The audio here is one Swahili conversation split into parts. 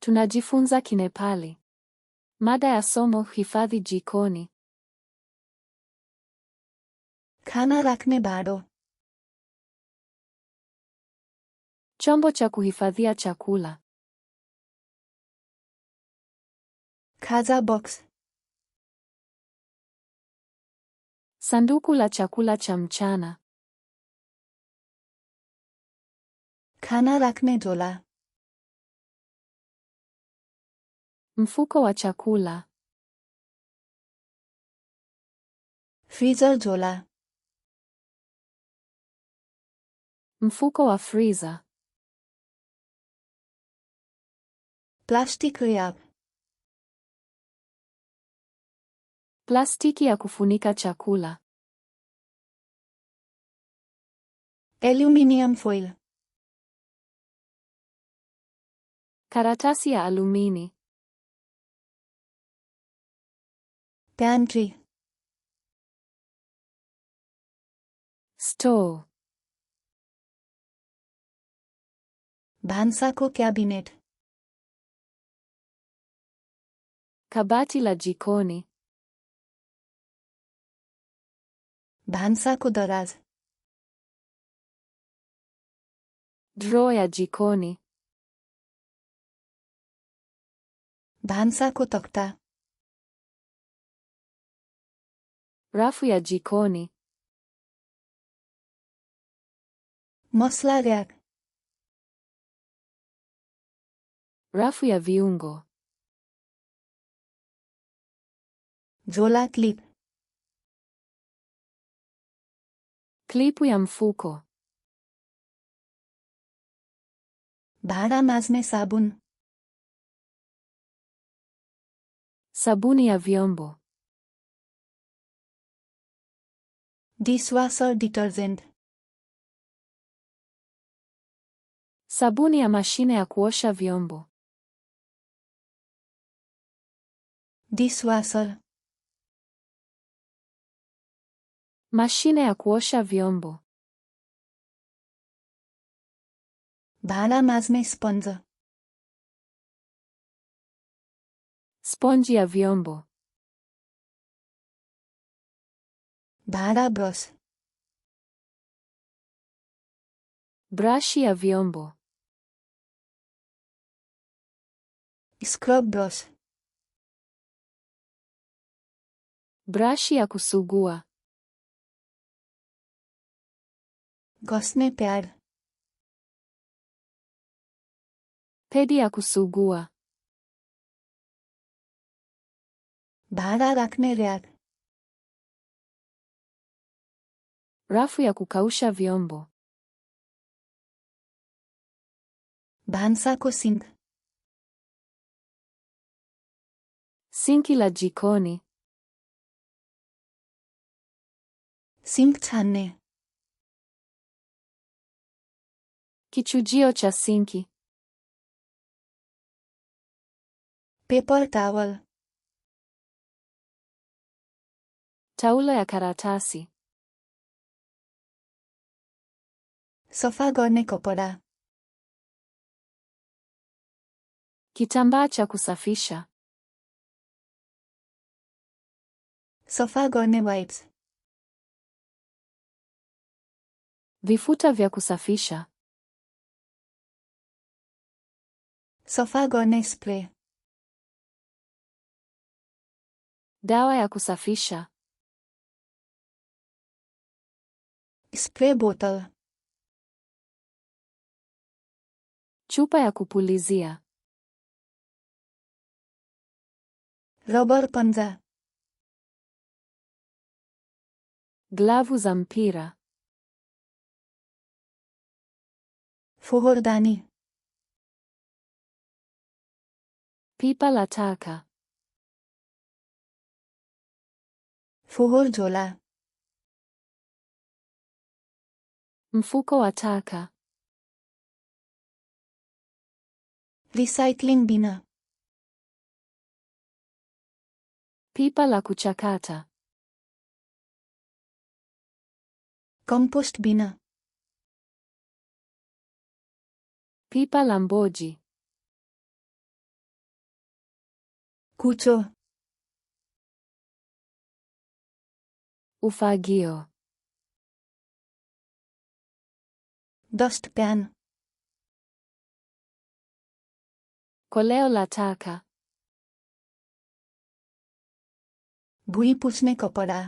Tunajifunza Kinepali. Mada ya somo: hifadhi jikoni. खाना रखने भाँडो. Chombo cha kuhifadhia chakula. खाजा box. Sanduku la chakula cha mchana. खाना रखने झोला. Mfuko wa chakula. फ्रीजर झोला. Mfuko wa freezer. Plastic wrap. Plastiki ya kufunika chakula. Aluminium foil. Karatasi ya alumini. Pantry. Store. भान्साको cabinet. Kabati la jikoni. भान्साको दराज. Draw ya jikoni. भान्साको तख्ता. Rafu ya jikoni. मसला र्याक. Rafu ya viungo. झोला clip. Klipu ya mfuko. भाँडा माझ्ने साबुन. Sabuni ya vyombo. Dishwasher detergent. Sabuni ya mashine ya kuosha vyombo. Dishwasher. Mashine ya kuosha vyombo. भाँडा माझ्ने स्पन्ज. Sponji ya vyombo. भाँडा brush. Brashi ya vyombo. Scrub brush. Brashi ya kusugua. घस्ने pad. Pedi ya kusugua. भाँडा राख्ने rack. Rafu ya kukausha vyombo. भान्साको sync. Sinki la jikoni. Sync छान्ने. Kichujio cha sinki. Paper towel. Taulo ya karatasi. सफा गर्ने कपडा. Kitambaa cha kusafisha. सफा गर्ने वाइप्स. Vifuta vya kusafisha. सफा गर्ने spray. Dawa ya kusafisha. Spray बोतल. Chupa ya kupulizia. रबर पन्जा. Glavu za mpira. फोहोरदानी. Pipa la taka. फोहोर झोला. Mfuko wa taka. रिसाइक्लिङ बिन. Pipa la kuchakata. कम्पोस्ट बिन. Pipa la mboji. Kucho. Ufagio. Dustpan. Koleo la taka. भुइँ पुछ्ने कपडा.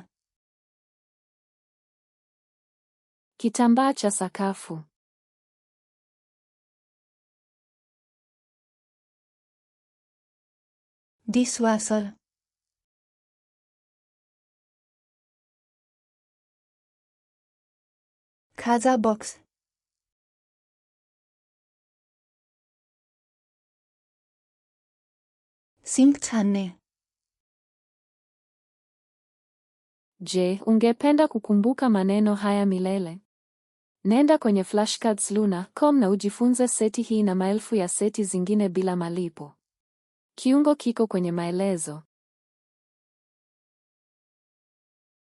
Kitambaa cha sakafu. Dishwasher. खाजा बक्स. सिङ्क छान्ने. Je, ungependa kukumbuka maneno haya milele? Nenda kwenye flashcards.luna.com na ujifunze seti hii na maelfu ya seti zingine bila malipo. Kiungo kiko kwenye maelezo.